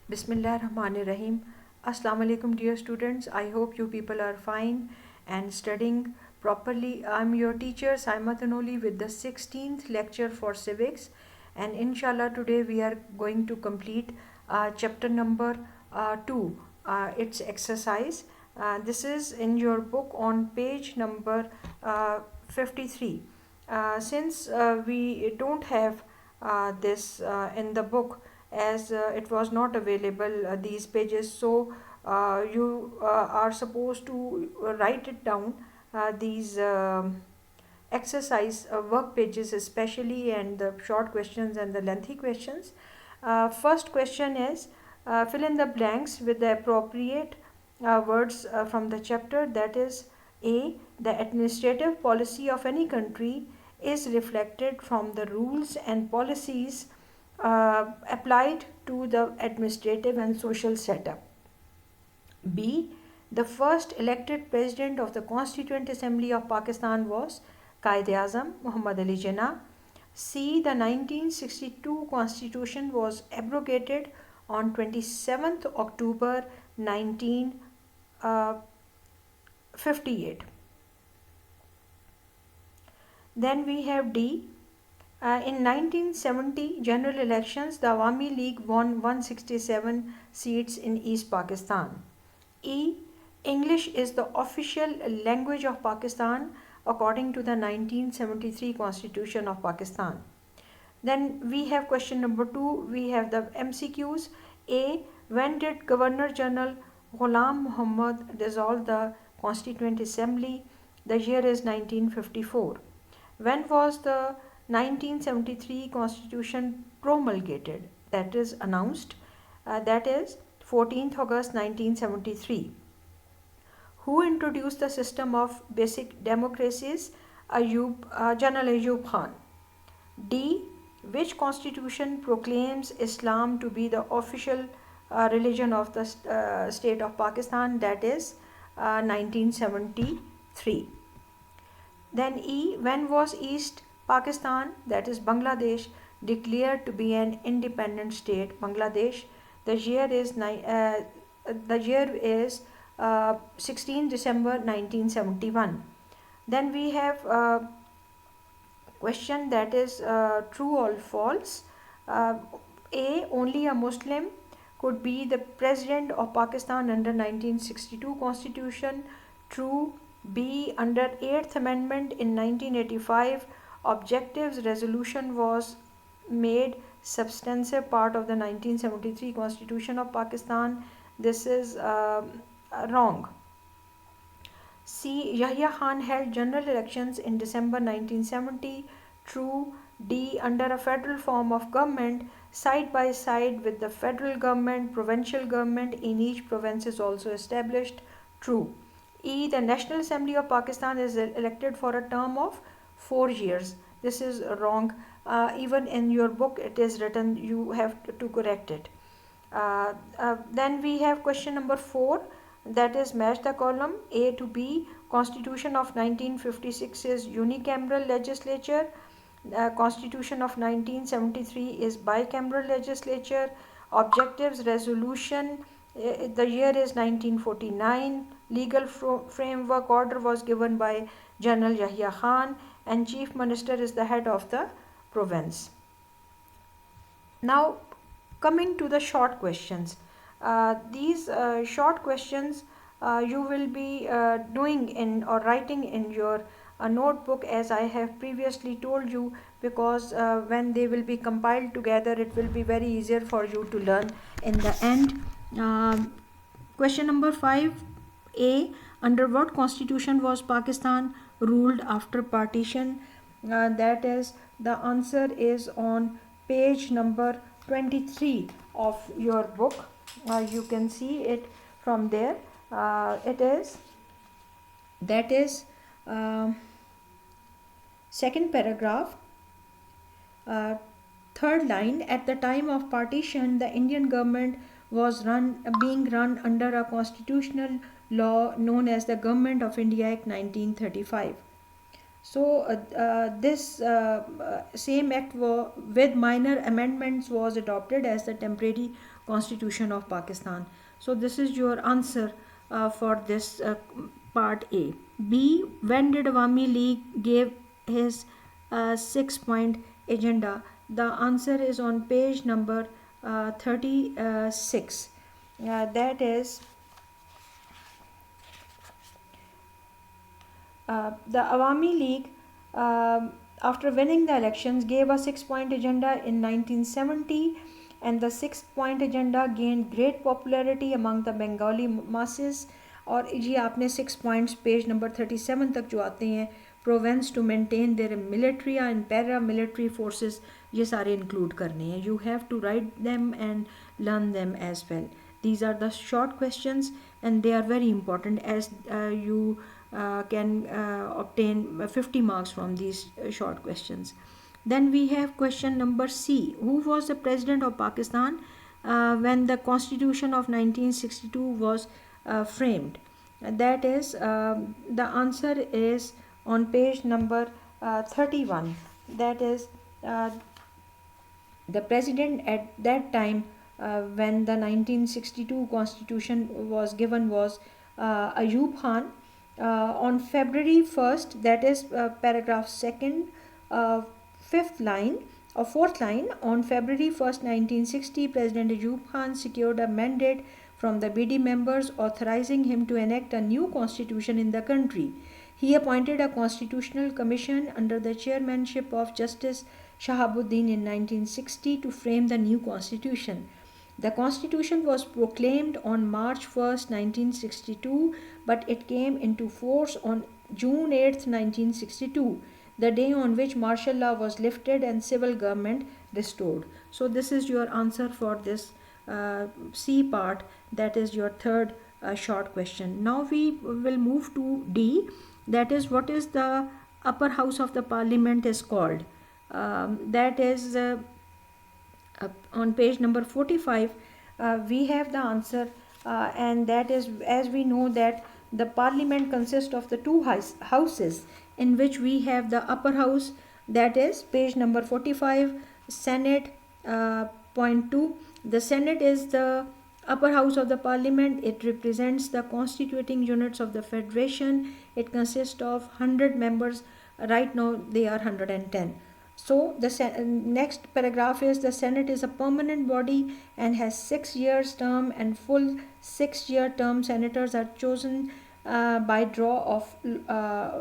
Bismillahirrahmanirrahim. Assalamu alaikum, dear students. I hope you people are fine and studying properly. I'm your teacher Saimat Anoli with the 16th lecture for civics, and inshallah today we are going to complete chapter number 2. It's exercise. This is in your book on page number 53. Since we don't have this in the book, as it was not available, these pages, so you are supposed to write it down, these exercise work pages especially, and the short questions and the lengthy questions. First question is, fill in the blanks with the appropriate words from the chapter. That is, A. The administrative policy of any country is reflected from the rules and policies applied to the administrative and social setup. B. The first elected president of the Constituent Assembly of Pakistan was Quaid-e-Azam Muhammad Ali Jinnah. C. The 1962 Constitution was abrogated on 27th October 1958. Then we have D. In 1970 general elections, the Awami League won 167 seats in East Pakistan. E. English is the official language of Pakistan according to the 1973 Constitution of Pakistan. Then we have question number 2. We have the MCQs. A. When did Governor General Ghulam Muhammad dissolve the Constituent Assembly? The year is 1954. When was the 1973 Constitution promulgated? That is announced. That is 14th August 1973. Who introduced the system of basic democracies? General Ayub Khan. D. Which constitution proclaims Islam to be the official religion of the state of Pakistan? That is 1973. Then E. When was East Pakistan, that is Bangladesh, declared to be an independent state? Bangladesh. The year is 16 December 1971. Then we have question, that is true or false. A. Only a Muslim could be the president of Pakistan under 1962 Constitution. True. B. Under 8th Amendment in 1985, objectives resolution was made substantive part of the 1973 Constitution of Pakistan. This is wrong. C. Yahya Khan held general elections in December 1970. True. D. Under a federal form of government, side by side with the federal government, provincial government in each province is also established. True. E. The National Assembly of Pakistan is elected for a term of 4 years. This is wrong. Even in your book it is written, you have to correct it. Then we have question number 4, that is match the column A to B. Constitution of 1956 is unicameral legislature. Constitution of 1973 is bicameral legislature. Objectives resolution, the year is 1949. Legal framework order was given by General Yahya Khan, and Chief Minister is the head of the province. Now coming to the short questions. These short questions you will be doing in or writing in your notebook, as I have previously told you, because when they will be compiled together it will be very easier for you to learn in the end. Question number 5. A. Under what constitution was Pakistan ruled after partition? That is, the answer is on page number 23 of your book. You can see it from there. It is, that is second paragraph, third line. At the time of partition, the Indian government was being run under a constitutional law known as the Government of India Act 1935. So this same act with minor amendments was adopted as the temporary constitution of Pakistan. So this is your answer for this part A. B. When did Awami League give his 6 point agenda? The answer is on page number 36. That is the Awami League, after winning the elections, gave a 6 point agenda in 1970, and the 6 point agenda gained great popularity among the Bengali masses. और जी आपने 6 points page number 37 तक जो आते हैं, provinces to maintain their military and paramilitary forces, ये सारे include करने हैं. You have to write them and learn them as well. These are the short questions and they are very important, as you can obtain 50 marks from these short questions. Then we have question number C. Who was the president of Pakistan when the constitution of 1962 was framed? That is, the answer is on page number 31. That is, the president at that time when the 1962 constitution was given was Ayub Khan. On February 1st, that is paragraph 2nd, 5th line or 4th line, on February 1st, 1960, President Ayub Khan secured a mandate from the BD members authorizing him to enact a new constitution in the country. He appointed a constitutional commission under the chairmanship of Justice Shahabuddin in 1960 to frame the new constitution. The constitution was proclaimed on March 1st, 1962, but it came into force on June 8th, 1962, the day on which martial law was lifted and civil government restored. So this is your answer for this C part, that is your third short question. Now we will move to D, that is what is the upper house of the parliament is called. That is on page number 45. We have the answer, and that is, as we know that the parliament consists of the two houses, in which we have the upper house, that is page number 45, Senate, point 2. The Senate is the upper house of the parliament. It represents the constituting units of the federation. It consists of 100 members. Right now they are 110. So the next paragraph is, the Senate is a permanent body and has 6 years term, and full 6-year term senators are chosen by draw of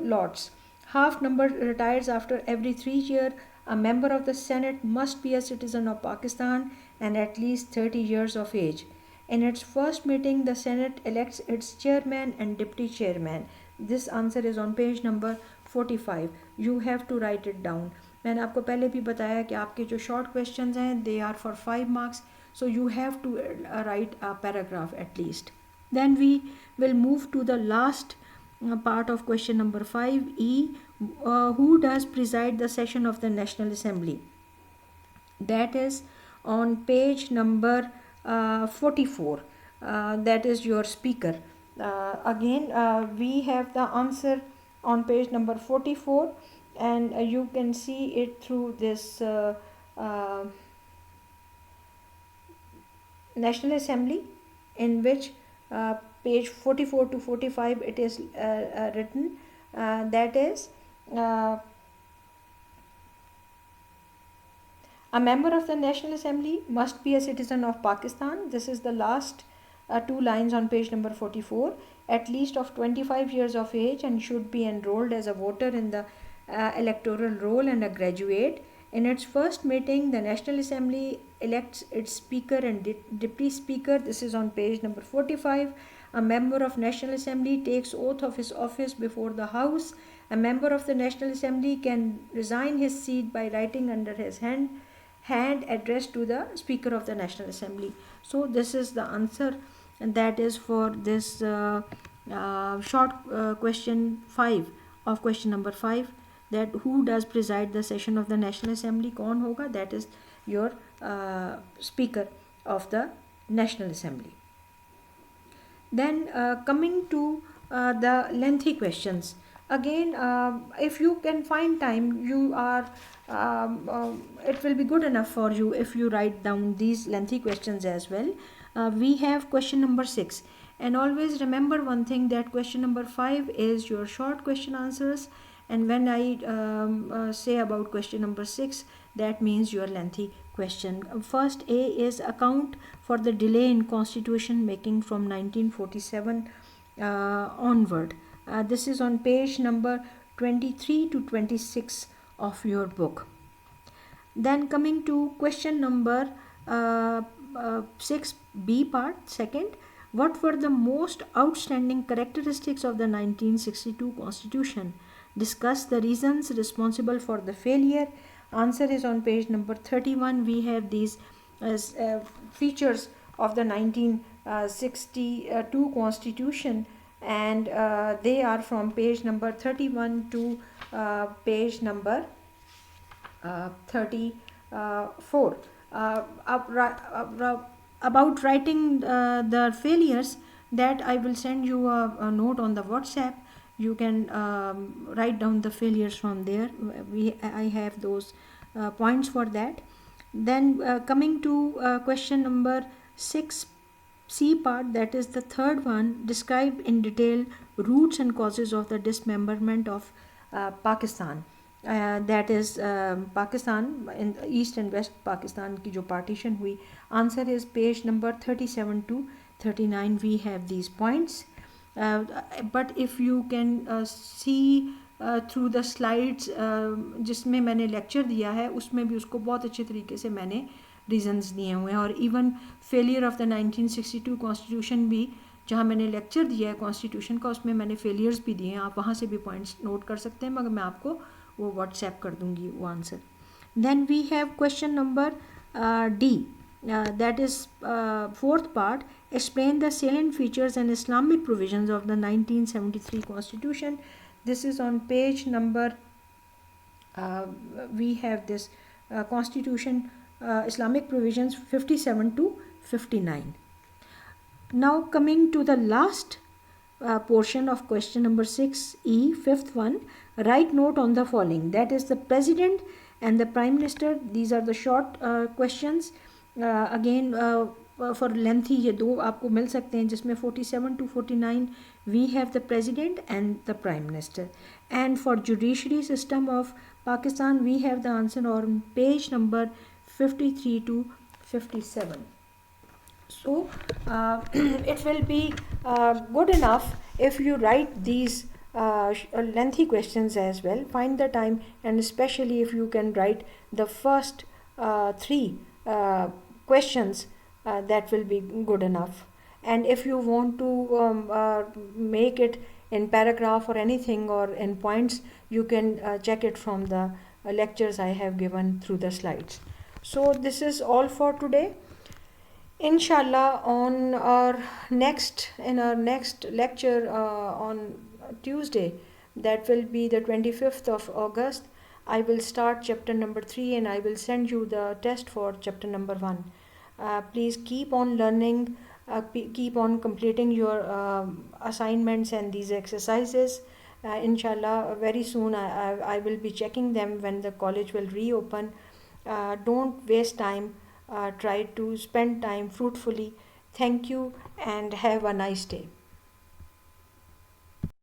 lots. Half number retires after every 3 years. A member of the Senate must be a citizen of Pakistan and at least 30 years of age. In its first meeting, the Senate elects its chairman and deputy chairman. This answer is on page number 45. You have to write it down. मैंने आपको पहले भी बताया कि आपके जो short questions हैं, they are for 5 marks, so you have to write a paragraph at least. Then we will move to the last part of question number 5E. Who does preside the session of the National Assembly? That is on page number 44. That is your speaker. Again, we have the answer on page number 44, and you can see it through this National Assembly, in which page 44 to 45 it is written, that is, a member of the National Assembly must be a citizen of Pakistan. This is the last 2 lines on page number 44. At least of 25 years of age, and should be enrolled as a voter in the electoral roll and a graduate. In its first meeting, the National Assembly elects its speaker and deputy speaker. This is on page number 45. A member of National Assembly takes oath of his office before the House. A member of the National Assembly can resign his seat by writing under his hand addressed to the Speaker of the National Assembly. So this is the answer, and that is for this short question 5 of question number 5, that who does preside the session of the National Assembly, कौन होगा, that is your Speaker of the National Assembly. Then coming to the lengthy questions, again, if you can find time, it will be good enough for you if you write down these lengthy questions as well. We have question number 6, and always remember one thing, that question number 5 is your short question answers, and when I say about question number 6, that means your lengthy question. First, A is account for the delay in constitution making from 1947 onward. This is on page number 23 to 26 of your book. Then coming to question number 6b part, second, what were the most outstanding characteristics of the 1962 constitution? Discuss the reasons responsible for the failure. Answer is on page number 31. We have these features of the 1962 constitution, and they are from page number 31 to page number 34. About writing the failures, that I will send you a note on the WhatsApp. You can write down the failures from there. I have those points for that. Then coming to question number 6c part, that is the third one, describe in detail roots and causes of the dismemberment of Pakistan. That is Pakistan, in East and West Pakistan की जो partition हुई. Answer is page number 37 to 39. We have these points. But if you can see through the slides जिसमें मैंने lecture दिया है, उसमें भी उसको बहुत अच्छे तरीके से मैंने reasons दिए हुए हैं. और even failure of the 1962 constitution भी, जहाँ मैंने लेक्चर दिया है कॉन्स्टिट्यूशन का, उसमें मैंने फेलियर्स भी दिए हैं. आप वहाँ से भी पॉइंट्स नोट कर सकते हैं, मगर मैं आपको वो व्हाट्सएप कर दूंगी वो answer. Then we have question number D, that is fourth part, explain the salient features and Islamic provisions of the 1973 constitution. This is on page number we have this constitution Islamic provisions 57 to 59. Now coming to the last portion of question number 6e, fifth one, write note on the following, that is the president and the prime minister. These are the short questions. Again for lengthy ये दो आपको मिल सकते हैं, जिसमें 47 to 49 we have the president and the prime minister. And for judiciary system of Pakistan, we have the answer on page number 53 to 57. So it will be good enough if you write these lengthy questions as well. Find the time, and especially if you can write the first three questions, that will be good enough. And if you want to make it in paragraph or anything or in points, you can check it from the lectures I have given through the slides. So this is all for today. Inshallah, on our next lecture on Tuesday, that will be the 25th of August, I will start chapter number 3 and I will send you the test for chapter number 1. Please keep on learning, keep on completing your assignments and these exercises. Inshallah, very soon I will be checking them when the college will reopen. Don't waste time. Try to spend time fruitfully. Thank you and have a nice day.